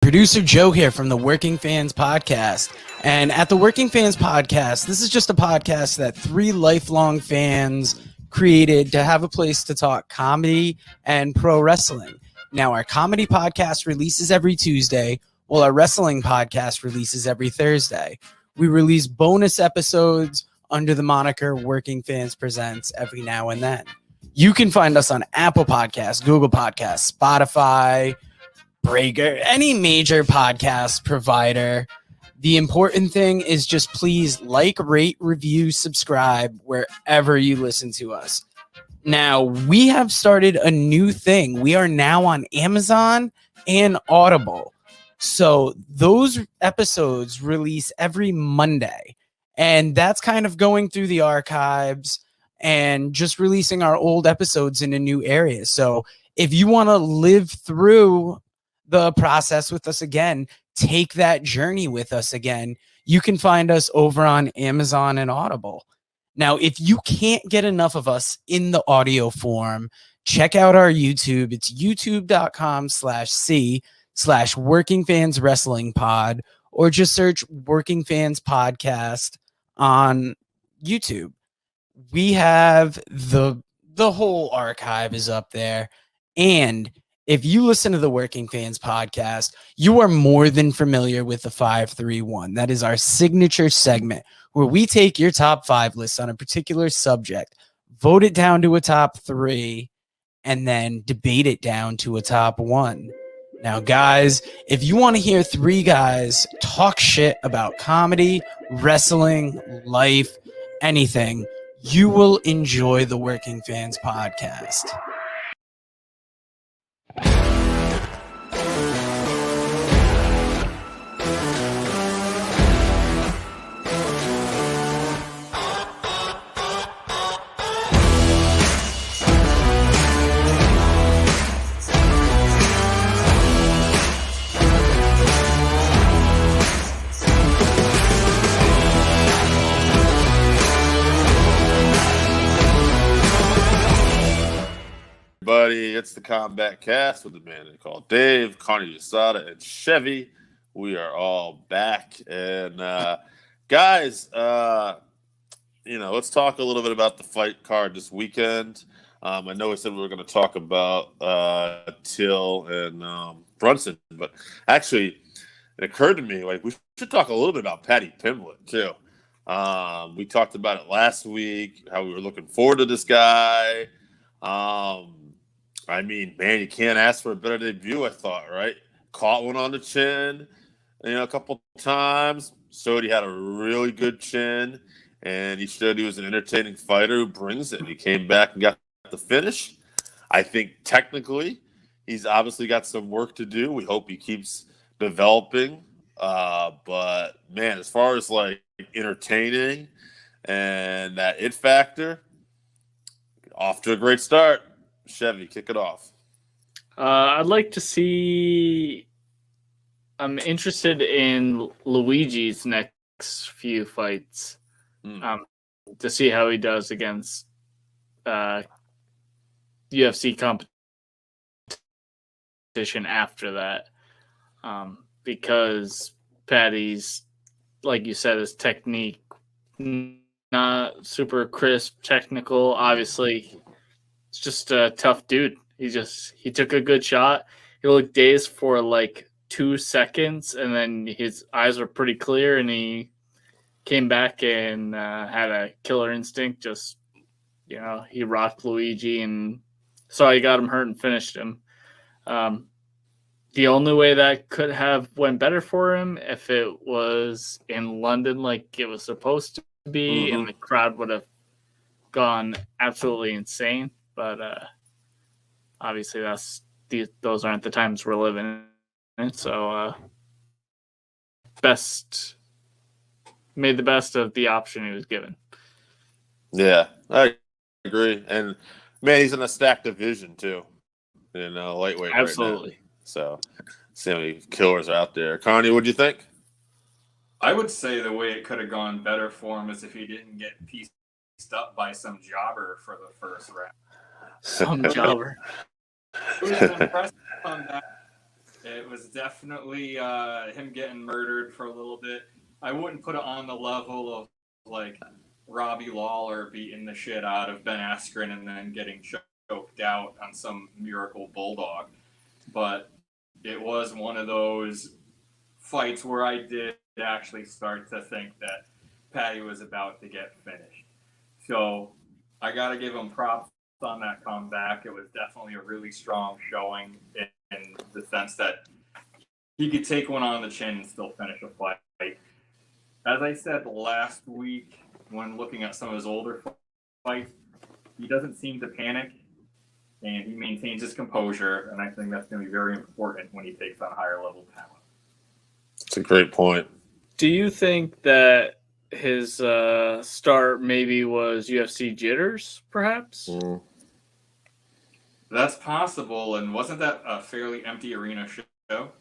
Producer Joe here from the Working Fans Podcast. And at the Working Fans Podcast, this is just a podcast that three lifelong fans created to have a place to talk comedy and pro wrestling. Now, our comedy podcast releases every Tuesday, while our wrestling podcast releases every Thursday. We release bonus episodes under the moniker Working Fans Presents every now and then. You can find us on Apple Podcasts, Google Podcasts, Spotify, Breaker, any major podcast provider. The important thing is just please like, rate, review, subscribe wherever you listen to us. Now, we have started a new thing. We are now on Amazon and Audible. So those episodes release every Monday. And that's kind of going through the archives and just releasing our old episodes into new areas. So if you want to live through the process with us again, take that journey with us again, you can find us over on Amazon and Audible. Now, if you can't get enough of us in the audio form, check out our YouTube. It's youtube.com/C/Working Fans Wrestling Pod, or just search Working Fans Podcast on YouTube. We have the whole archive is up there. And if you listen to the Working Fans Podcast, you are more than familiar with the 531. That is our signature segment where we take your top 5 lists on a particular subject, vote it down to a top 3, and then debate it down to a top 1. Now, guys, if you want to hear 3 guys talk shit about comedy, wrestling, life, anything, you will enjoy the Working Fans Podcast. Everybody, it's the Combatcast with the man they call Dave, Connie USADA, and Chevy. We are all back, and guys, let's talk a little bit about the fight card this weekend. I know we said we were going to talk about Till and Brunson, but actually, it occurred to me we should talk a little bit about Paddy Pimblett too. We talked about it last week, how we were looking forward to this guy. I mean, man, you can't ask for a better debut, I thought, right? Caught one on the chin, a couple times. Showed he had a really good chin, and he showed he was an entertaining fighter who brings it. He came back and got the finish. I think technically he's obviously got some work to do. We hope he keeps developing. But, man, as far as, entertaining and that it factor, off to a great start. Chevy, kick it off. I'd like to see. I'm interested in Luigi's next few fights to see how he does against UFC competition after that. Because Paddy's, like you said, his technique not super crisp, technical. Obviously, it's just a tough dude. He took a good shot. He looked dazed for 2 seconds, and then his eyes were pretty clear, and he came back and had a killer instinct. He rocked Luigi and saw he got him hurt and finished him. The only way that could have went better for him if it was in London like it was supposed to be, and the crowd would have gone absolutely insane. But obviously, those aren't the times we're living in. So, made the best of the option he was given. Yeah, I agree. And man, he's in a stacked division too. Lightweight. Absolutely. Right now. So, see how many killers are out there. Connie, what'd you think? I would say the way it could have gone better for him is if he didn't get pieced up by some jobber for the first round. Some jobber. It was impressive on that. It was definitely him getting murdered for a little bit. I wouldn't put it on the level of like Robbie Lawler beating the shit out of Ben Askren and then getting choked out on some miracle bulldog. But it was one of those fights where I did actually start to think that Patty was about to get finished. So I got to give him props on that comeback. It was definitely a really strong showing in the sense that he could take one on the chin and still finish a fight. As I said last week, when looking at some of his older fights, he doesn't seem to panic, and he maintains his composure, and I think that's going to be very important when he takes on higher level talent. That's a great point. Do you think that his start maybe was UFC jitters, perhaps? That's possible, and wasn't that a fairly empty arena show?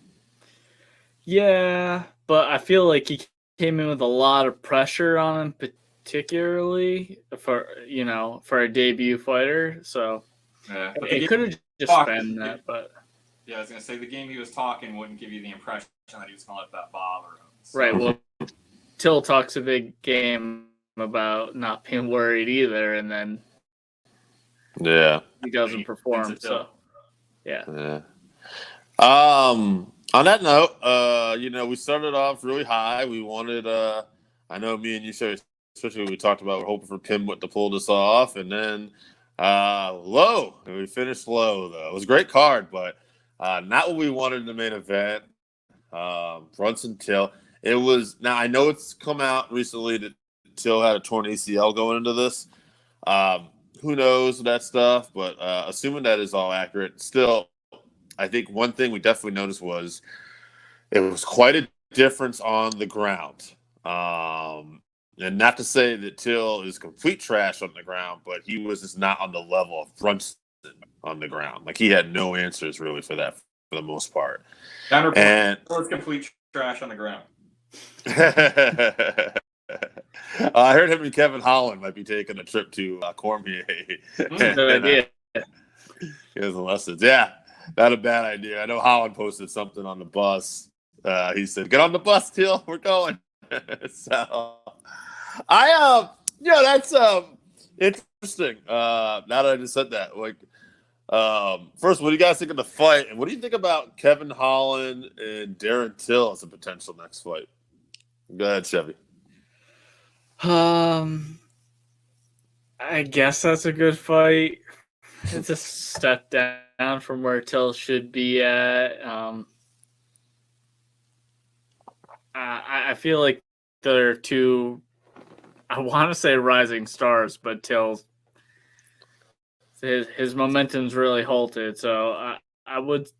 Yeah, but I feel like he came in with a lot of pressure on him, particularly for a debut fighter. So Yeah, it could have just been that. But yeah, I was gonna say the game he was talking wouldn't give you the impression that he was gonna let that bother him. So. Right. Well, Till talks a big game about not being worried either, and then he doesn't perform. So yeah. On that note, we started off really high. We wanted, I know me and you said, especially when we talked about we're hoping for Pimblett to pull this off, and then low. And we finished low, though. It was a great card, but not what we wanted in the main event. Brunson Till. It was, now I know it's come out recently that Till had a torn ACL going into this. Who knows that stuff, but assuming that is all accurate, still, I think one thing we definitely noticed was it was quite a difference on the ground. And not to say that Till is complete trash on the ground, but he was just not on the level of Brunson on the ground. Like, he had no answers really for that for the most part. And was complete trash on the ground. I heard him and Kevin Holland might be taking a trip to Cormier. Good idea. Here's the lessons. Yeah, not a bad idea. I know Holland posted something on the bus. He said, "Get on the bus, Till. We're going." So, that's interesting. Now that I just said that, like, first, what do you guys think of the fight, and what do you think about Kevin Holland and Darren Till as a potential next fight? Go ahead, Chevy. I guess that's a good fight. It's a step down from where Till should be at. I feel like they're two, I want to say rising stars, but Till's his momentum's really halted. So I would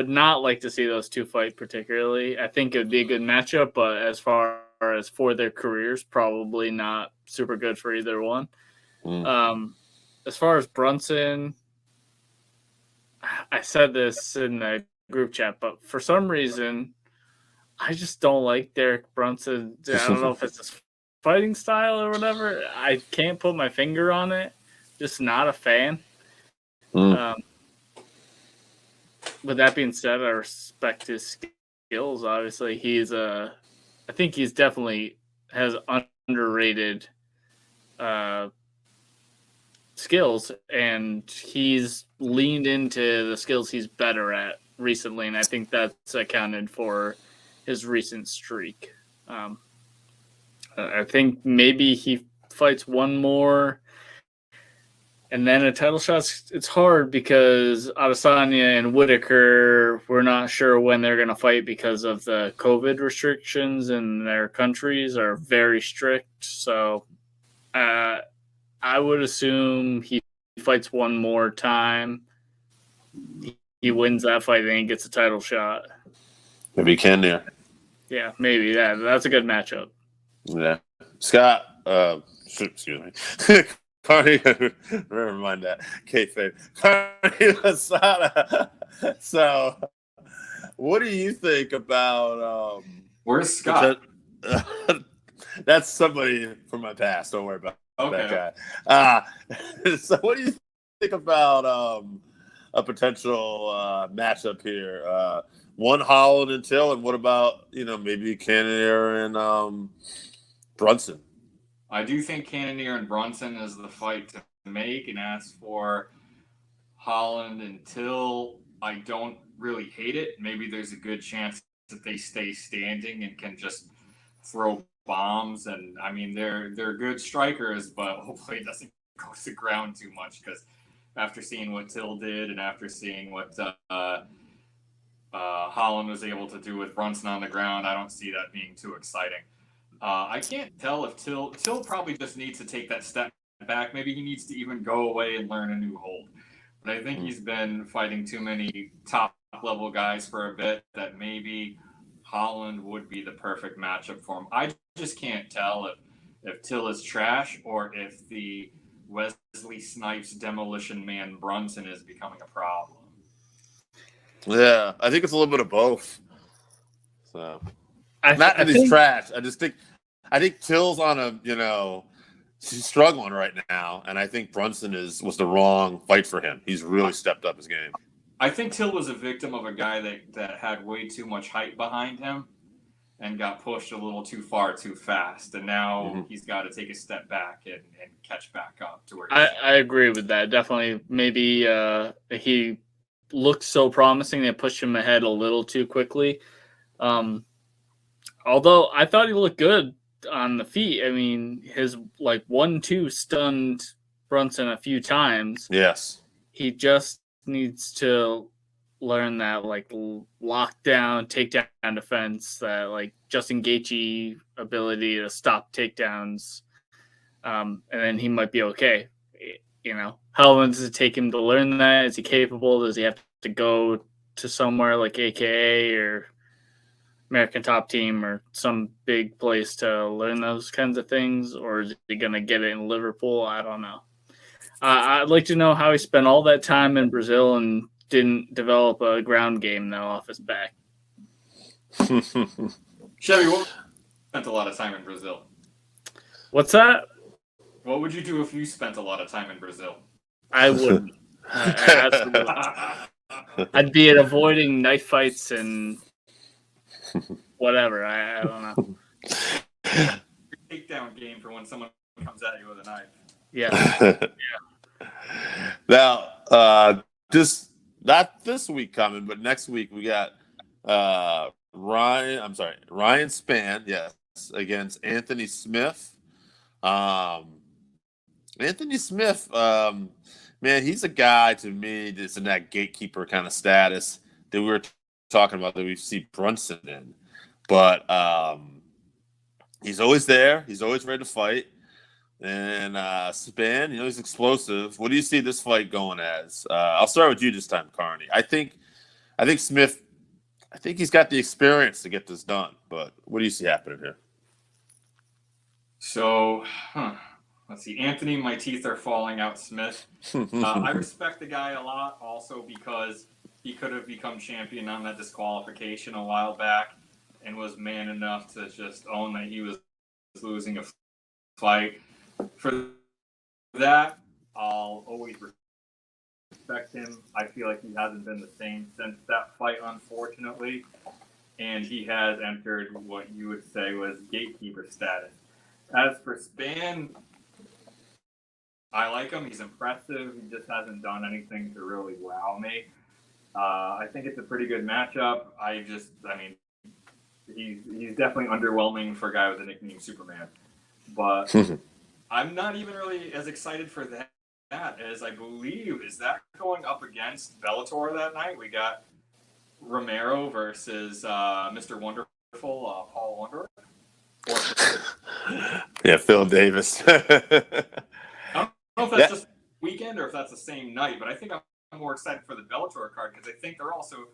not like to see those two fight particularly. I think it would be a good matchup, but as far as for their careers, probably not super good for either one. As far as Brunson, I said this in the group chat, but for some reason, I just don't like Derek Brunson. I don't know if it's his fighting style or whatever. I can't put my finger on it. Just not a fan. With that being said, I respect his skills. Obviously, I think he's definitely has underrated skills, and he's leaned into the skills he's better at recently, and I think that's accounted for his recent streak. I think maybe he fights one more, and then a title shot. It's hard because Adesanya and Whitaker, we're not sure when they're going to fight because of the COVID restrictions in their countries are very strict. So I would assume he fights one more time. He wins that fight and he gets a title shot. Maybe he can there. Yeah, maybe. Yeah, that's a good matchup. Yeah. Scott, excuse me. Carney, never mind that. Kayfabe. Carney Lasada. So, what do you think about... Where's Scott? That's somebody from my past. Don't worry about that guy. So, what do you think about a potential matchup here? one Holland and Till, and what about maybe Cannonier and Brunson? I do think Cannonier and Brunson is the fight to make, and as for Holland and Till, I don't really hate it. Maybe there's a good chance that they stay standing and can just throw bombs. And I mean, they're good strikers, but hopefully it doesn't go to the ground too much, because after seeing what Till did and after seeing what Holland was able to do with Brunson on the ground, I don't see that being too exciting. I can't tell if Till probably just needs to take that step back. Maybe he needs to even go away and learn a new hold. But I think he's been fighting too many top-level guys for a bit that maybe Holland would be the perfect matchup for him. I just can't tell if Till is trash or if the Wesley Snipes demolition man Brunson is becoming a problem. Yeah, I think it's a little bit of both. So, not that he's trash. I think Till's on he's struggling right now, and I think Brunson was the wrong fight for him. He's really stepped up his game. I think Till was a victim of a guy that had way too much hype behind him and got pushed a little too far too fast, and now he's got to take a step back and catch back up to where I agree with that. Definitely, maybe he looked so promising they pushed him ahead a little too quickly. Although I thought he looked good on the feet. I mean, his 1-2 stunned Brunson a few times. Yes. He just needs to learn that lockdown, takedown defense, that Justin Gaethje ability to stop takedowns, and then he might be okay. How long does it take him to learn that? Is he capable? Does he have to go to somewhere like AKA or American Top Team or some big place to learn those kinds of things, or is he going to get it in Liverpool? I don't know. I'd like to know how he spent all that time in Brazil and didn't develop a ground game though off his back. Chevy, what spent a lot of time in Brazil? What's that? What would you do if you spent a lot of time in Brazil? I wouldn't. I'd be avoiding knife fights and whatever. I don't know. Takedown game for when someone comes at you with a knife. Yeah. Now, not this week coming, but next week we got Ryan Spann, yes, against Anthony Smith. Anthony Smith, man, he's a guy to me that's in that gatekeeper kind of status that we were talking about that we see Brunson in. But he's always there. He's always ready to fight. And Spann, he's explosive. What do you see this fight going as? I'll start with you this time, Carney. I think Smith, he's got the experience to get this done. But what do you see happening here? So, let's see. Anthony, my teeth are falling out. Smith. I respect the guy a lot also because he could have become champion on that disqualification a while back and was man enough to just own that he was losing a fight. For that, I'll always respect him. I feel like he hasn't been the same since that fight, unfortunately. And he has entered what you would say was gatekeeper status. As for Spann, I like him. He's impressive. He just hasn't done anything to really wow me. I think it's a pretty good matchup. He's definitely underwhelming for a guy with the nickname Superman. But I'm not even really as excited for that as I believe. Is that going up against Bellator that night? We got Romero versus Mr. Wonderful, Paul Wonderboy. Yeah, Phil Davis. I don't know if that's just weekend or if that's the same night, but I think I'm more excited for the Bellator card because I think they're also,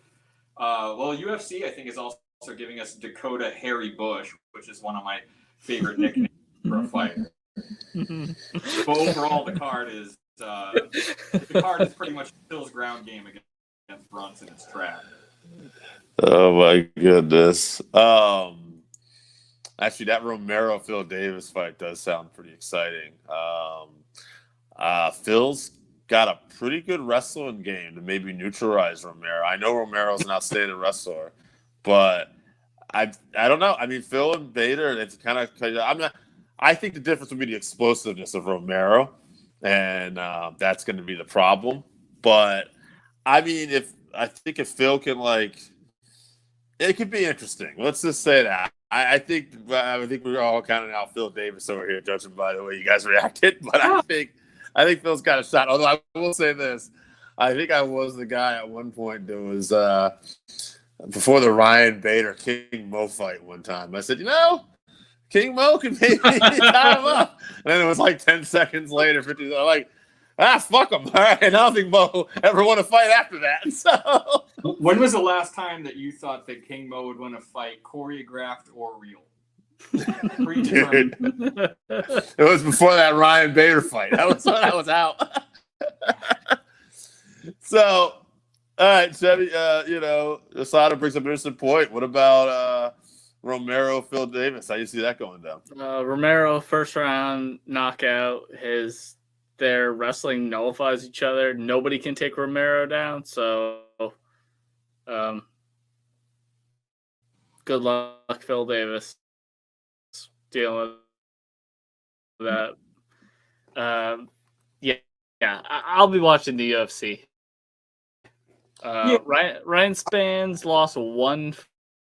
UFC I think is also giving us Dakota Harry Bush, which is one of my favorite nicknames for a fighter. But overall, the card is pretty much Phil's ground game against Brunson. It's trash. Oh my goodness. Actually, that Romero Phil Davis fight does sound pretty exciting. Phil's got a pretty good wrestling game to maybe neutralize Romero. I know Romero's an outstanding wrestler, but I don't know. I mean, Phil and Bader, it's kind of I think the difference would be the explosiveness of Romero, and that's going to be the problem. But I mean, I think if Phil can it could be interesting. Let's just say that. I think we're all counting out Phil Davis over here, judging by the way you guys reacted. But I think Phil's got a shot. Although I will say this, I think I was the guy at one point that was before the Ryan Bader King Mo fight one time. I said, King Mo can maybe tie him up. And then it was like 10 seconds later, 50. I'm like, fuck him. All right, I don't think Mo ever won a fight after that. So, when was the last time that you thought that King Mo would win a fight, choreographed or real? Dude, it was before that Ryan Bader fight. That was when I was out. So, all right, Chevy. Asada brings up an interesting point. What about Romero, Phil Davis? How do you see that going down? Romero first round knockout. Their wrestling nullifies each other. Nobody can take Romero down. So, good luck, Phil Davis, dealing with that. I'll be watching the UFC. Ryan Span's lost one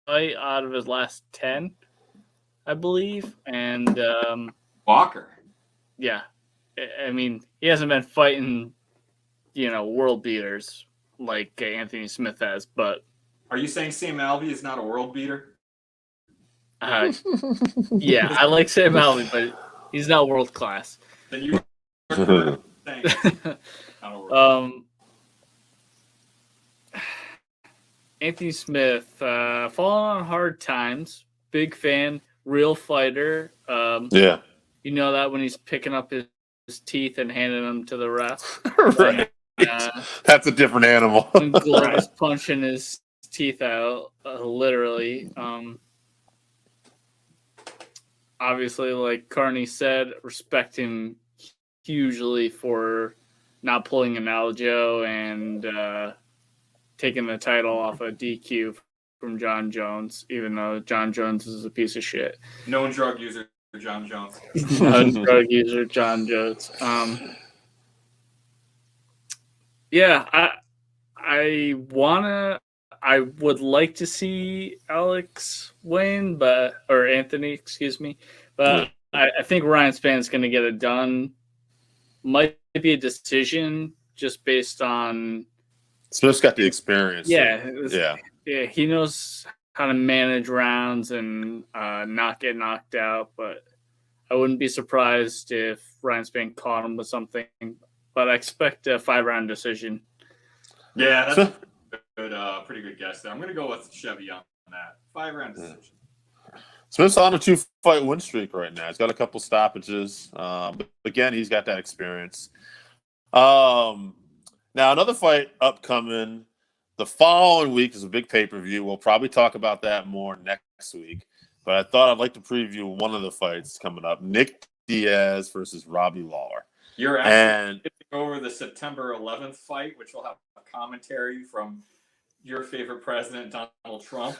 fight out of his last 10, I believe, and Walker. Yeah. I mean, he hasn't been fighting, world beaters like Anthony Smith has, but... Are you saying Sam Alvey is not a world beater? Yeah, I like Sam Alvey, but he's not world class. Then you are saying Anthony Smith, falling on hard times, big fan, real fighter. Yeah. You know that when he's picking up his teeth and handing them to the ref. Right. That's a different animal. And Glorious punching his teeth out, literally. Obviously, like Carney said, respect him hugely for not pulling an Aljo and taking the title off a DQ from John Jones, even though John Jones is a piece of shit. Known drug user John Jones. Drug user John Jones. I would like to see Alex win, or Anthony, excuse me, but I think Ryan Span's going to get it done. Might be a decision just based on. Smith's got the experience. Yeah, he knows how to manage rounds and not get knocked out, but I wouldn't be surprised if Ryan Span caught him with something. But I expect a 5-round decision. Yeah, that's a pretty good guess there. I'm going to go with Chevy on that. 5-round decision. Smith's on a 2-fight win streak right now. He's got a couple stoppages. But again, he's got that experience. Now, another fight upcoming the following week is a big pay-per-view. We'll probably talk about that more next week. But I thought I'd like to preview one of the fights coming up. Nick Diaz versus Robbie Lawler. You're actually skipping over the September 11th fight, which will have a commentary from your favorite president, Donald Trump,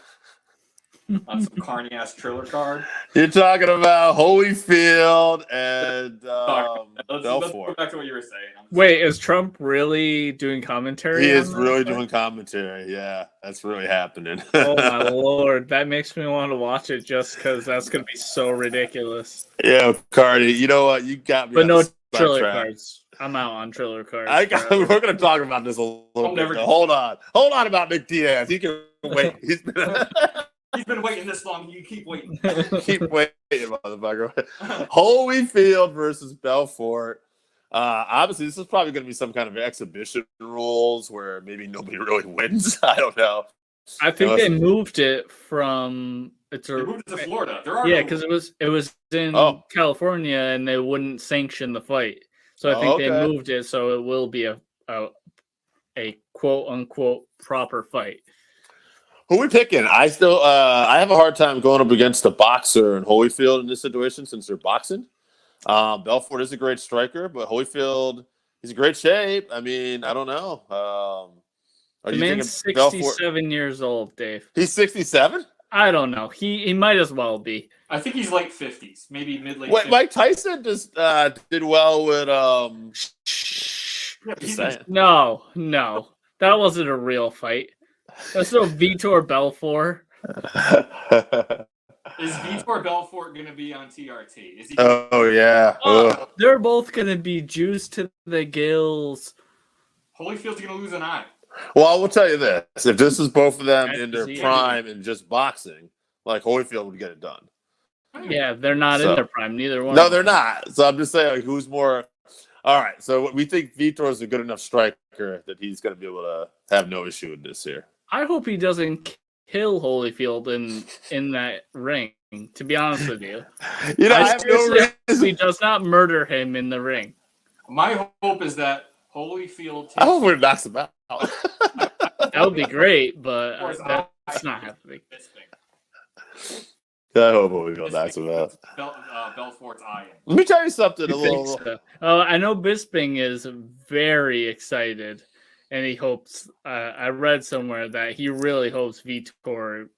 on some carny-ass Triller card. You're talking about Holyfield and let's Belfort. go back to what you were saying. Wait, is Trump really doing commentary? He is really doing commentary. Yeah, that's really happening. Oh, my Lord. That makes me want to watch it just because that's going to be so ridiculous. Yeah, Cardi, you know what? You got me. But no Triller cards. I'm out on Triller cards. We're going to talk about this a little bit. Hold on about Nick Diaz. He can wait. He's been waiting this long. You keep waiting. Keep waiting, motherfucker. Holyfield versus Belfort. Obviously, this is probably going to be some kind of exhibition rules where maybe nobody really wins. I don't know. I think they moved it from. They moved it to Florida. Because it was in California and they wouldn't sanction the fight, so I think they moved it so it will be a quote unquote proper fight. Who are we picking? I have a hard time going up against a boxer and Holyfield in this situation since they're boxing. Belfort is a great striker, but Holyfield, He's in great shape. I mean, I don't know. Are The you man's thinking Belfort? 67 years old, Dave. He's 67? I don't know. He might as well be. I think he's late 50s, maybe mid-late Wait, 50s. Mike Tyson just did well with just saying. No. That wasn't a real fight. That's no Vitor Belfort. Is Vitor Belfort going to be on TRT? Is he? Oh yeah. Ugh. They're both going to be juiced to the gills. Holyfield's going to lose an eye. Well, I will tell you this: if this is both of them in their Yeah. prime and just boxing, like Holyfield would get it done. Yeah, they're not in their prime. Neither one. No, they're not. So I'm just saying, like, who's more? All right. So we think Vitor is a good enough striker that he's going to be able to have no issue with this here. I hope he doesn't kill Holyfield in that ring. To be honest with you, You know, I have no seriously hope reason. he does not murder him in the ring. My hope is that Holyfield I hope it knocks him out. That would be great, but that's not happening. I hope Holyfield knocks him out. Belfort's eye. Let me tell you something. You think so? I know Bisping is very excited, and he hopes. I read somewhere that he really hopes Vitor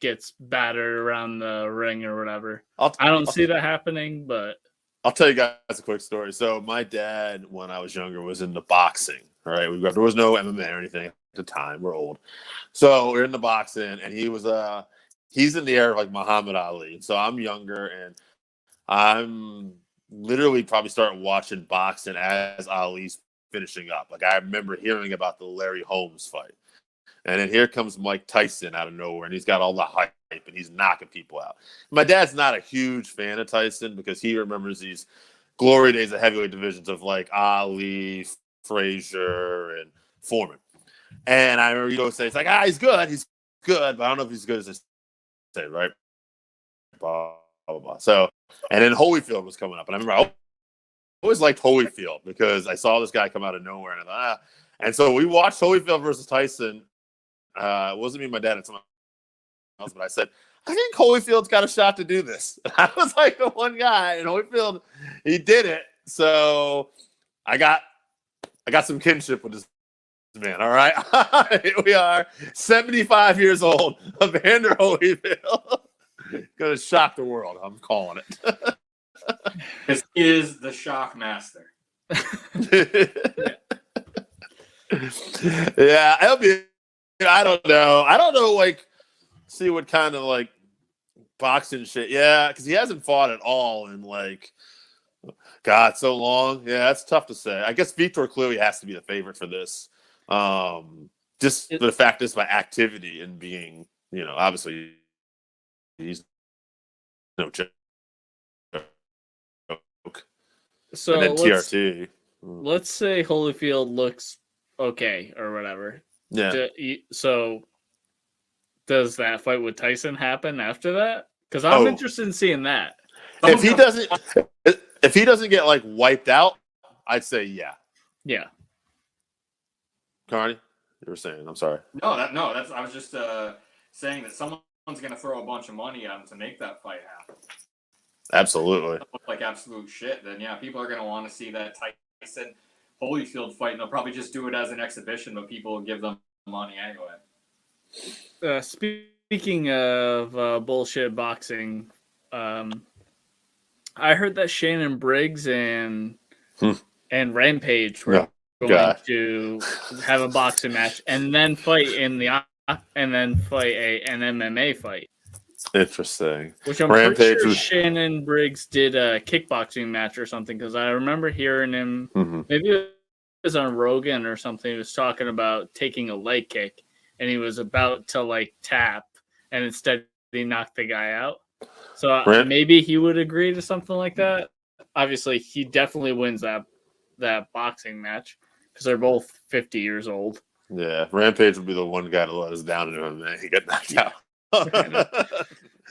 gets battered around the ring or whatever. I don't see that happening, but I'll tell you guys a quick story. So my dad, when I was younger, was into boxing. All right, there was no MMA or anything at the time. We're old, so we're into boxing, and he was he's in the era of like Muhammad Ali. So I'm younger, and I'm literally probably starting watching boxing as Ali's finishing up. Like I remember hearing about the Larry Holmes fight. And then here comes Mike Tyson out of nowhere, and he's got all the hype, and he's knocking people out. My dad's not a huge fan of Tyson because he remembers these glory days of heavyweight divisions of like Ali, Frazier, and Foreman. And I remember you say, it's like, he's good, but I don't know if he's as good as they say, right? Blah, blah, blah. So, and then Holyfield was coming up, and I remember I always liked Holyfield because I saw this guy come out of nowhere, and I thought, And so we watched Holyfield versus Tyson. It wasn't me and my dad, it's someone else, but I said, I think Holyfield's got a shot to do this. And I was like the one guy, and Holyfield, he did it. So I got some kinship with this man. All right. Here we are, 75 years old, Evander Holyfield. Gonna shock the world. I'm calling it. This is the shock master. Yeah, it'll be. I don't know. Like, see what kind of like boxing shit. Yeah, because he hasn't fought at all in like, God, so long. Yeah, that's tough to say. I guess Vitor clearly has to be the favorite for this. Just the fact is by activity and being, obviously he's no joke. So and then TRT. Let's say Holyfield looks okay or whatever. Yeah. So does that fight with Tyson happen after that? Because I'm interested in seeing that. If he doesn't get like wiped out, I'd say yeah. Yeah. Carney, you were saying. I'm sorry. That's. I was just saying that someone's going to throw a bunch of money at him to make that fight happen. Absolutely. Look like absolute shit. Then yeah, people are going to want to see that Tyson Holyfield fight, and they'll probably just do it as an exhibition, but people will give them money anyway. Speaking of bullshit boxing, I heard that Shannon Briggs and Rampage were going to have a boxing match and then fight an MMA fight. Interesting. Which I'm pretty sure Shannon Briggs did a kickboxing match or something, because I remember hearing him, maybe it was on Rogan or something, he was talking about taking a leg kick, and he was about to like tap, and instead he knocked the guy out. So maybe he would agree to something like that. Obviously, he definitely wins that boxing match because they're both 50 years old. Yeah, Rampage would be the one guy to let us down in MMA. He got knocked out.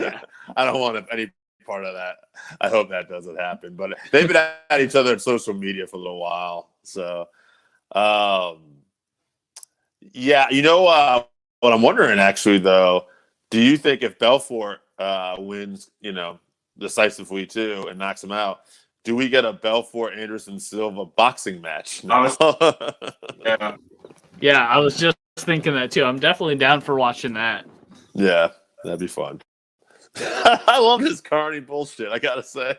Yeah. I don't want any part of that. I hope that doesn't happen. But they've been at each other on social media for a little while. So, yeah, what I'm wondering actually, though, do you think if Belfort wins, decisively too and knocks him out, do we get a Belfort Anderson Silva boxing match? Yeah. Yeah, I was just thinking that too. I'm definitely down for watching that. Yeah, that'd be fun. I love this Carney bullshit, I gotta say.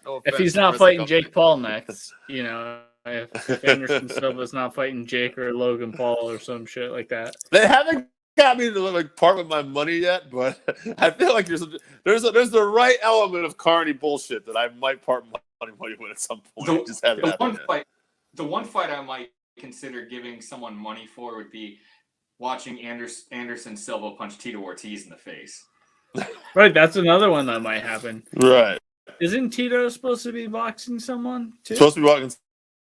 No If offense he's to not Chris fighting Company. Jake Paul next, if Anderson Silva's not fighting Jake or Logan Paul or some shit like that. They haven't got me to like part with my money yet, but I feel like there's the right element of Carney bullshit that I might part my money with at some point. The one fight I might consider giving someone money for would be watching Anderson Silva punch Tito Ortiz in the face. Right, that's another one that might happen. Right. Isn't Tito supposed to be boxing someone too? Supposed to be walking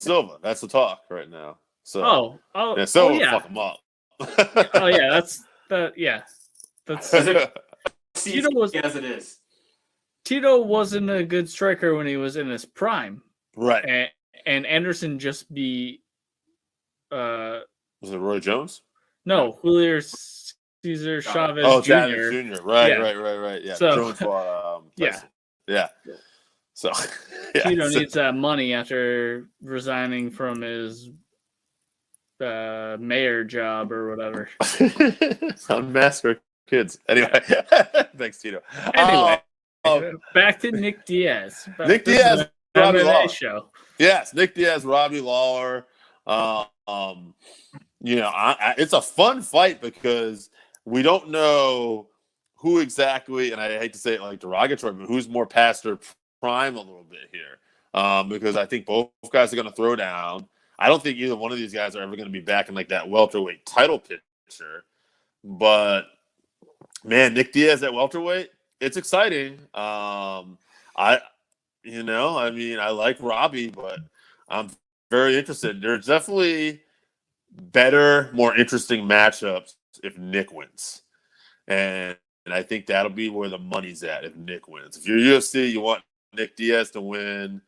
Silva. That's the talk right now. So yeah, Silva yeah. fuck him up. Oh yeah, that's. Tito was as it is. Tito wasn't a good striker when he was in his prime, right? And Anderson just be. Was it Roy Jones? No, Julio Cesar Chavez Jr. Chavez Jr. Right. Yeah. So, Jones fought Tyson. Yeah. So Tito needs that money after resigning from his mayor job or whatever. Unmasked kids. Anyway, thanks, Tito. Anyway, back to Nick Diaz. Nick Diaz, Robbie Lawler. Show. Yes, Nick Diaz, Robbie Lawler. It's a fun fight because we don't know who exactly, and I hate to say it like derogatory, but who's more past their prime a little bit here. Because I think both guys are going to throw down. I don't think either one of these guys are ever going to be back in like that welterweight title picture. But man, Nick Diaz at welterweight, it's exciting. I like Robbie, but I'm very interested. There's definitely better, more interesting matchups if Nick wins. And I think that'll be where the money's at if Nick wins. If you're UFC, you want Nick Diaz to win.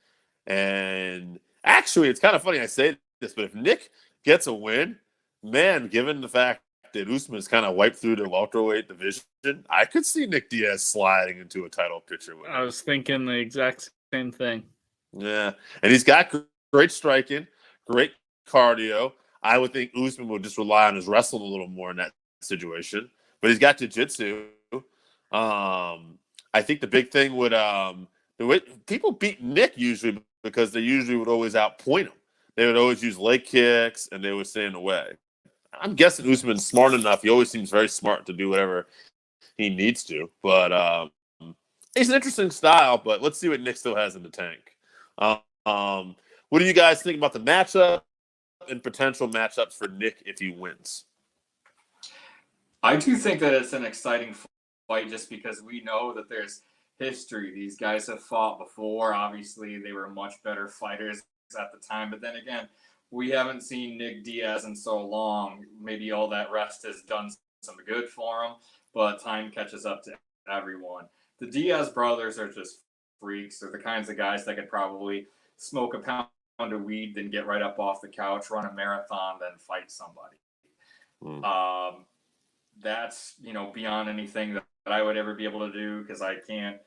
And actually, it's kind of funny I say this, but if Nick gets a win, man, given the fact that Usman is kind of wiped through the welterweight division, I could see Nick Diaz sliding into a title picture with him. I was thinking the exact same thing. Yeah, and he's got great striking, great cardio. I would think Usman would just rely on his wrestling a little more in that situation, but he's got jiu-jitsu. I think the big thing would the way people beat Nick usually because they usually would always outpoint him. They would always use leg kicks and they would stay in the way. I'm guessing Usman's smart enough. He always seems very smart to do whatever he needs to. But he's an interesting style, but let's see what Nick still has in the tank. What do you guys think about the matchup and potential matchups for Nick if he wins? I do think that it's an exciting fight just because we know that there's history. These guys have fought before. Obviously, they were much better fighters at the time. But then again, we haven't seen Nick Diaz in so long. Maybe all that rest has done some good for him, but time catches up to everyone. The Diaz brothers are just freaks. They're the kinds of guys that could probably smoke a pound of weed, then get right up off the couch, run a marathon, then fight somebody. That's, beyond anything that I would ever be able to do because I can't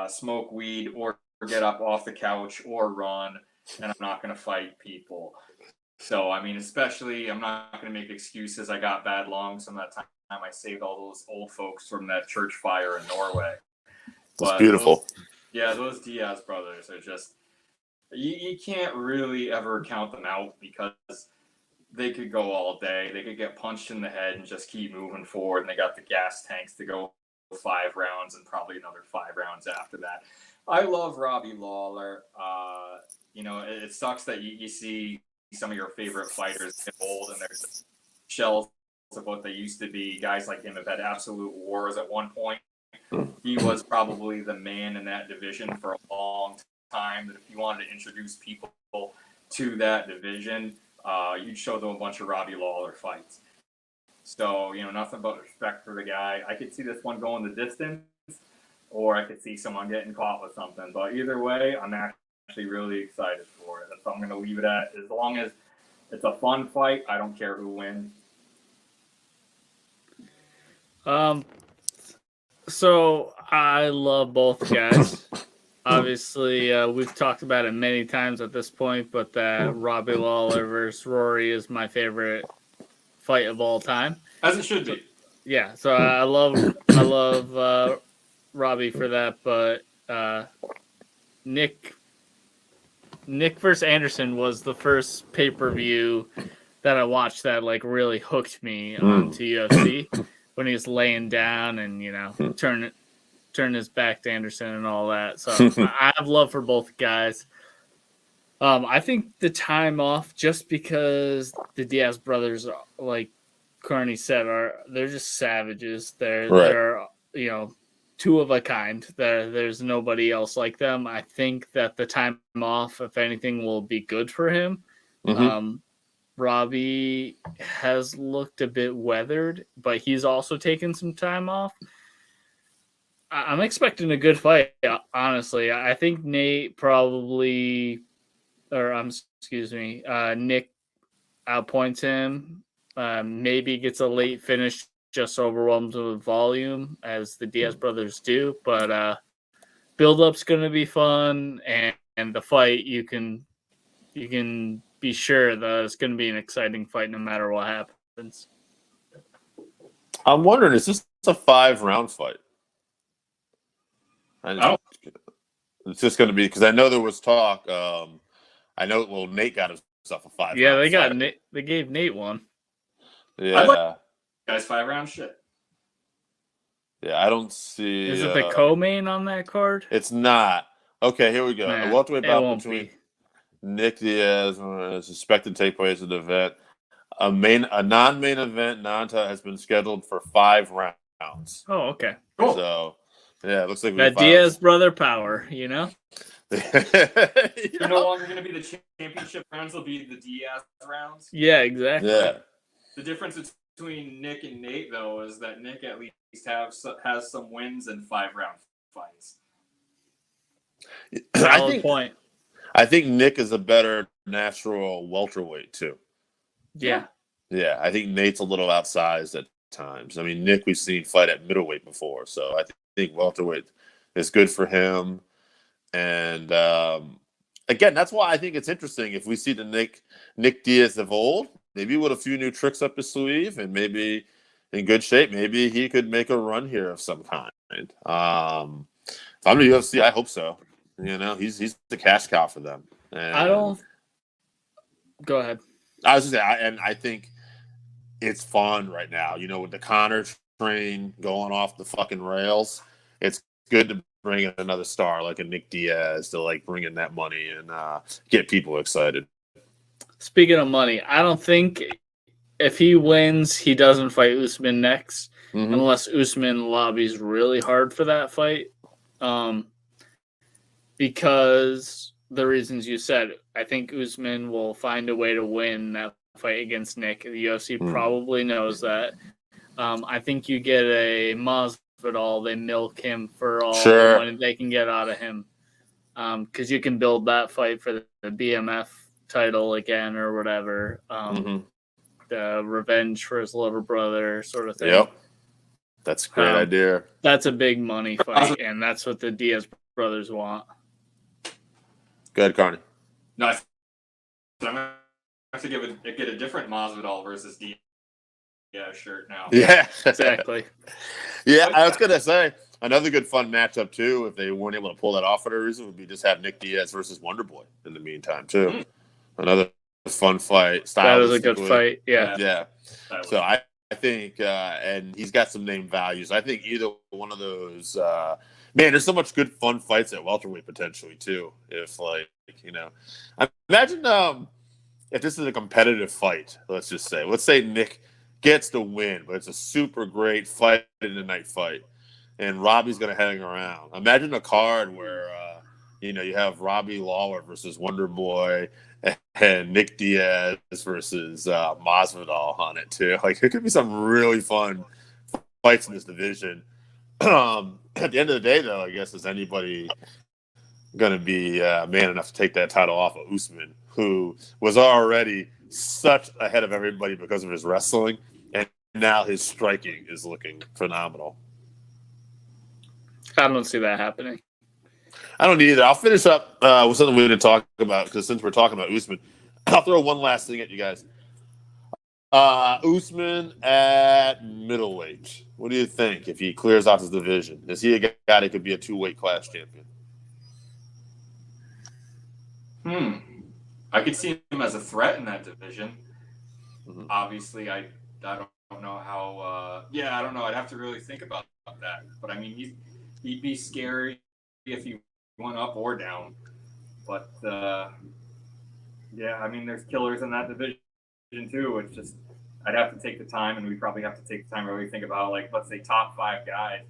smoke weed or get up off the couch or run, and I'm not going to fight people. So, especially I'm not going to make excuses. I got bad lungs from that time I saved all those old folks from that church fire in Norway. That's beautiful. Those Diaz brothers are just, you can't really ever count them out because they could go all day. They could get punched in the head and just keep moving forward. And they got the gas tanks to go 5 rounds and probably another 5 rounds after that. I love Robbie Lawler. It sucks that you see some of your favorite fighters get old and they're just shells of what they used to be. Guys like him have had absolute wars at one point. He was probably the man in that division for a long time. That if you wanted to introduce people to that division, you'd show them a bunch of Robbie Lawler fights. So, nothing but respect for the guy. I could see this one going the distance, or I could see someone getting caught with something. But either way, I'm actually really excited for it. That's what I'm going to leave it at. As long as it's a fun fight, I don't care who wins. So I love both guys. Obviously, we've talked about it many times at this point, but that Robbie Lawler versus Rory is my favorite fight of all time. As it should be. Yeah, so I love Robbie for that, but Nick versus Anderson was the first pay-per-view that I watched that like really hooked me onto UFC when he was laying down and turn his back to Anderson and all that. So I have love for both guys. I think the time off, just because the Diaz brothers, like Carney said, they're just savages. They're two of a kind. There's nobody else like them. I think that the time off, if anything, will be good for him. Robbie has looked a bit weathered, but he's also taken some time off. I'm expecting a good fight, honestly. I think Nick outpoints him. Maybe gets a late finish, just overwhelmed with volume, as the Diaz brothers do. But build-up's going to be fun, and the fight, you can be sure that it's going to be an exciting fight no matter what happens. I'm wondering, is this a 5-round fight? It's just going to be, because I know there was talk. Nate got himself a 5-round. Yeah, they gave Nate one. Yeah, guys, 5-round shit. Yeah, I don't see. Is it the co-main on that card? It's not. Okay, here we go. Nah, A welterweight bout between Nick Diaz is expected to take place at the event. A non-main event, non-title, has been scheduled for 5 rounds. Oh, okay. Cool. So, yeah, it looks like that Diaz brother power, They're no longer going to be the championship rounds; they'll be the Diaz rounds. Yeah, exactly. Yeah. The difference between Nick and Nate, though, is that Nick at least has some wins in 5-round fights. I think Nick is a better natural welterweight too. Yeah. Yeah, I think Nate's a little outsized at times. I mean, Nick we've seen fight at middleweight before, so I think welterweight is good for him. And again, that's why I think it's interesting if we see the Nick Diaz of old, maybe with a few new tricks up his sleeve and maybe in good shape, maybe he could make a run here of some kind. If I'm the UFC, I hope so. He's the cash cow for them. And Go ahead. I was just saying, and I think it's fun right now. With the Conor train going off the fucking rails, it's good to bring in another star like a Nick Diaz to bring in that money and get people excited. Speaking of money, I don't think if he wins, he doesn't fight Usman next, unless Usman lobbies really hard for that fight. Because the reasons you said, I think Usman will find a way to win that fight against Nick. The UFC probably knows that. I think you get a Masvidal, they milk him for all the money they can get out of him. Because you can build that fight for the BMF title again or whatever. The revenge for his little brother sort of thing. Yep. That's a great idea. That's a big money fight, and that's what the Diaz brothers want. Go ahead, Carney. No, I'm going to have to get a different Masvidal versus Diaz shirt now. Yeah, exactly. Yeah, I was going to say, another good fun matchup, too, if they weren't able to pull that off for a reason, would be just have Nick Diaz versus Wonderboy in the meantime, too. Another fun fight. That was a good fight, yeah. Yeah. So I think, and he's got some name values. I think either one of those, there's so much good fun fights at welterweight potentially, too. If, imagine if this is a competitive fight, let's say Nick gets the win, but it's a super great fight in the night fight, and Robbie's going to hang around. Imagine a card where you have Robbie Lawler versus Wonderboy and Nick Diaz versus Masvidal on it too. It could be some really fun fights in this division. At the end of the day, though, I guess, is anybody going to be man enough to take that title off of Usman, who was already such ahead of everybody because of his wrestling, and now his striking is looking phenomenal. I don't see that happening. I don't need it. I'll finish up with something we didn't talk about because since we're talking about Usman, I'll throw one last thing at you guys. Usman at middleweight. What do you think if he clears out his division? Is he a guy that could be a 2-weight class champion? I could see him as a threat in that division. Mm-hmm. Obviously, I don't know how. I don't know. I'd have to really think about that. But I mean, he'd be scary if he went up or down. But I mean, there's killers in that division too. It's just I'd have to take the time, and we'd probably have to take the time to really think about, like, let's say top 5 guys,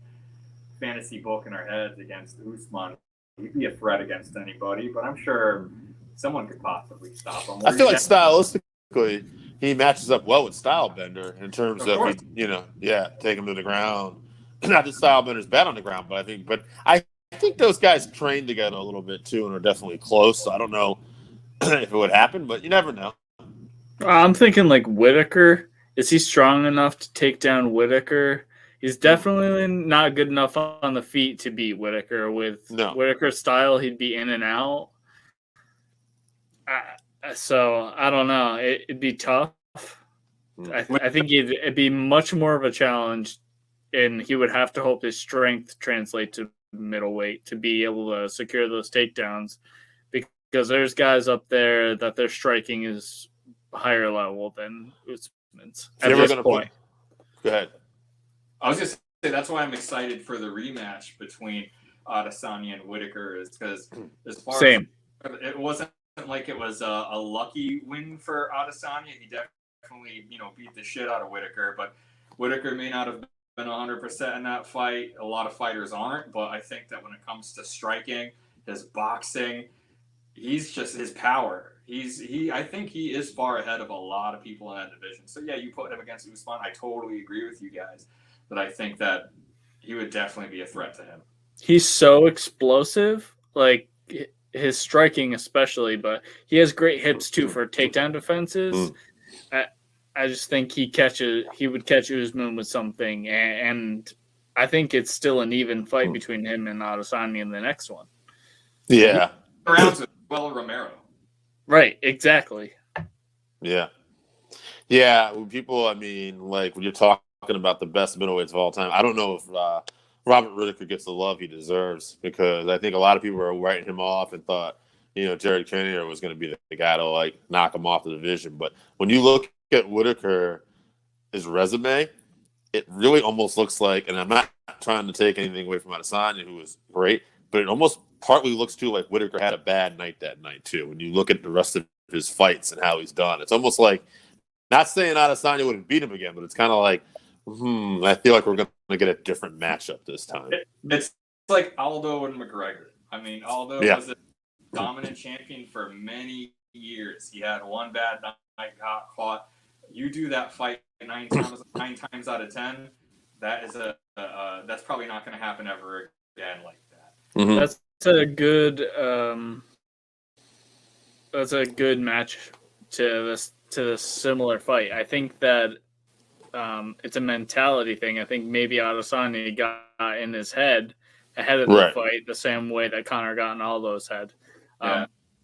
fantasy book in our heads against Usman. He'd be a threat against anybody, but I'm sure someone could possibly stop him. I feel like stylistically, he matches up well with Stylebender in terms of take him to the ground. Not that Stylebender's bad on the ground, but I think those guys train together a little bit too, and are definitely close. So I don't know if it would happen, but you never know. I'm thinking like Whitaker. Is he strong enough to take down Whitaker? He's definitely not good enough on the feet to beat Whitaker. With Whitaker's style, he'd be in and out. So I don't know. It'd be tough. I think it'd be much more of a challenge, and he would have to hope his strength translate to middleweight to be able to secure those takedowns, because there's guys up there that their striking is higher level than Usman's at this point. Go ahead. I was just say that's why I'm excited for the rematch between Adesanya and Whitaker, is because as far as it wasn't like it was a lucky win for Adesanya. He definitely beat the shit out of Whitaker, but Whitaker may not have been 100% in that fight. A lot of fighters aren't, but I think that when it comes to striking, his boxing, he's just his power. I think he is far ahead of a lot of people in that division. So yeah, you put him against Usman. I totally agree with you guys, but I think that he would definitely be a threat to him. He's so explosive, like his striking especially, but he has great hips too for takedown defenses. I just think he would catch Usman with something, and I think it's still an even fight between him and Adesanya in the next one. Yeah. Rounds with Romero. Right, exactly. Yeah. Yeah, people, I mean, like when you're talking about the best middleweights of all time, I don't know if Robert Whitaker gets the love he deserves, because I think a lot of people are writing him off and thought, Jared Cannonier was going to be the guy to like knock him off the division. But when you look at Whitaker, his resume, it really almost looks like, and I'm not trying to take anything away from Adesanya, who was great, but it almost partly looks too like Whitaker had a bad night that night too. When you look at the rest of his fights and how he's done, it's almost like, not saying Adesanya wouldn't beat him again, but it's kind of like, I feel like we're going to get a different matchup this time. It's like Aldo and McGregor. I mean, Aldo was a dominant champion for many years. He had one bad night, got caught. You do that fight 9 times out of 10, that's probably not going to happen ever again like that. Mm-hmm. That's a good match to this similar fight. I think that it's a mentality thing. I think maybe Adesanya got in his head ahead of the fight the same way that Conor got in Aldo's head.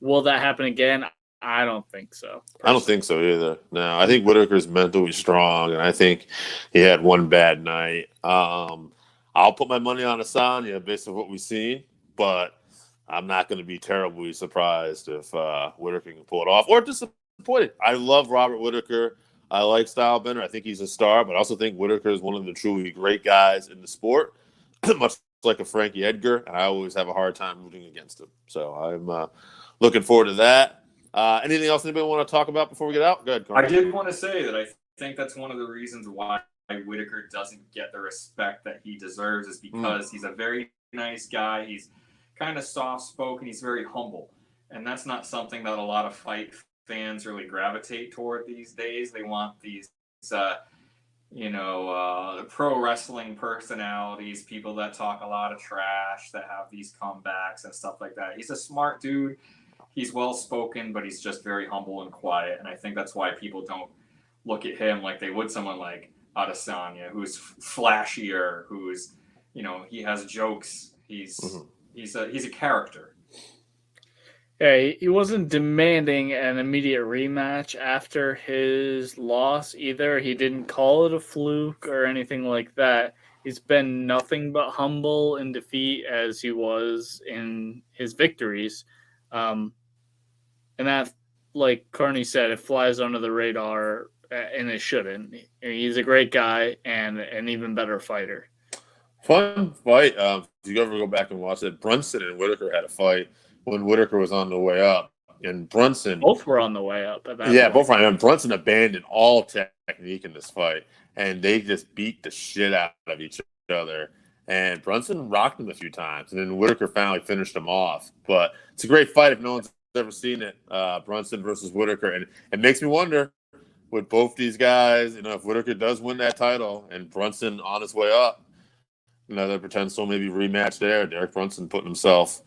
Will that happen again? I don't think so. Personally. I don't think so either. No, I think Whitaker's mentally strong, and I think he had one bad night. I'll put my money on Adesanya based on what we've seen, but I'm not going to be terribly surprised if Whitaker can pull it off, or disappointed. I love Robert Whitaker. I like Stylebender. I think he's a star, but I also think Whitaker is one of the truly great guys in the sport, much like a Frankie Edgar, and I always have a hard time rooting against him. So I'm looking forward to that. Anything else anybody want to talk about before we get out? Go ahead, Carl. I did want to say that I think that's one of the reasons why Whitaker doesn't get the respect that he deserves, is because he's a very nice guy. He's kind of soft-spoken. He's very humble, and that's not something that a lot of fight fans really gravitate toward these days. They want these, pro wrestling personalities, people that talk a lot of trash, that have these comebacks and stuff like that. He's a smart dude. He's well-spoken, but he's just very humble and quiet. And I think that's why people don't look at him like they would someone like Adesanya, who's flashier, who's, he has jokes. He He's a character. Yeah, he wasn't demanding an immediate rematch after his loss either. He didn't call it a fluke or anything like that. He's been nothing but humble in defeat as he was in his victories. And that, like Carney said, it flies under the radar, and it shouldn't. He's a great guy and an even better fighter. Fun fight. If you ever go back and watch it, Brunson and Whitaker had a fight when Whitaker was on the way up, and Brunson Both were on the way up at that point. both right. And Brunson abandoned all technique in this fight, and they just beat the shit out of each other. And Brunson rocked him a few times, and then Whitaker finally finished him off. But it's a great fight if no one's ever seen it. Brunson versus Whitaker, and it makes me wonder with both these guys. If Whitaker does win that title and Brunson on his way up, another potential maybe rematch there. Derek Brunson putting himself.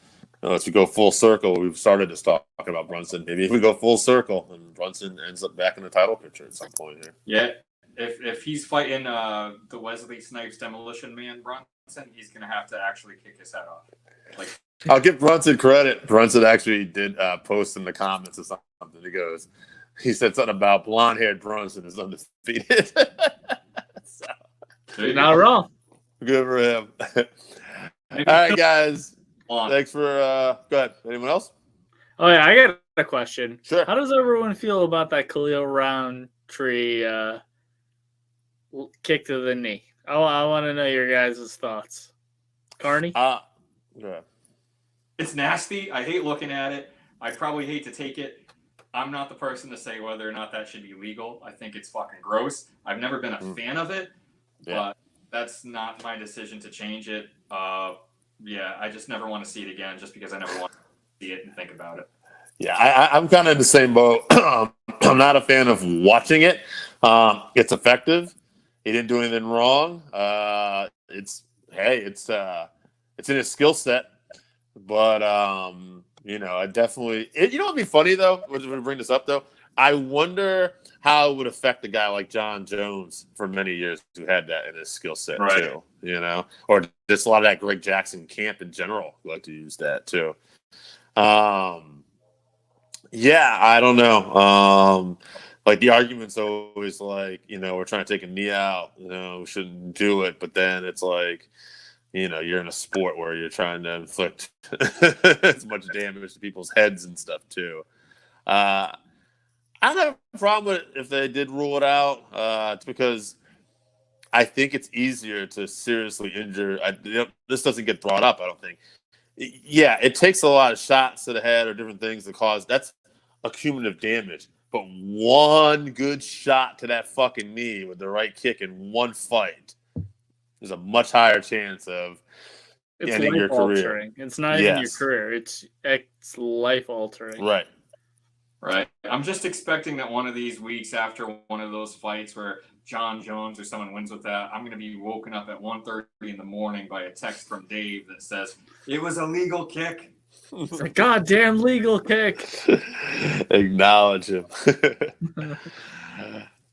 If we go full circle, we've started to talk about Brunson. Maybe if we go full circle and Brunson ends up back in the title picture at some point here. Yeah, if he's fighting the Wesley Snipes Demolition Man Brunson, he's gonna have to actually kick his head off. Like, I'll give Brunson credit. Brunson actually did post in the comments or something. He said something about blonde-haired Brunson is undefeated. So, You're not wrong. good for him. All right, guys. Thanks for go ahead. Anyone else? Oh yeah, I got a question. Sure. How does everyone feel about that Khalil Roundtree kick to the knee? I want to know your guys' thoughts. Carney? Yeah. it's nasty. I hate looking at it. I probably hate to take it. I'm not the person to say whether or not that should be legal. I think it's fucking gross. I've never been a fan of it, but that's not my decision to change it. Yeah, I just never want to see it again just because I never want to see it and think about it. Yeah, I'm kind of in the same boat. I'm not a fan of watching it. It's effective. He didn't do anything wrong. It's in his skill set, but I definitely. You know what'd be funny though? We're going to bring this up though. I wonder how it would affect a guy like John Jones for many years who had that in his skill set too. Or just a lot of that Greg Jackson camp in general who like to use that too. Yeah, I don't know. Like the argument's always like, we're trying to take a knee out, we shouldn't do it. But then it's like, you're in a sport where you're trying to inflict as much damage to people's heads and stuff too. I don't have a problem with it if they did rule it out. It's because I think it's easier to seriously injure. This doesn't get brought up, I don't think. Yeah, it takes a lot of shots to the head or different things to cause. That's accumulative damage. But one good shot to that fucking knee with the right kick in one fight is a much higher chance of ending your career. It's not even your career. It's life altering. Right. I'm just expecting that one of these weeks after one of those fights where John Jones or someone wins with that, I'm going to be woken up at 1:30 in the morning by a text from Dave that says, it was a legal kick. It's a goddamn legal kick. Acknowledge him.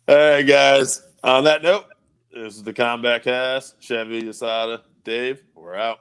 All right, guys. On that note, this is the Combatcast. Chevy, Asada, Dave, we're out.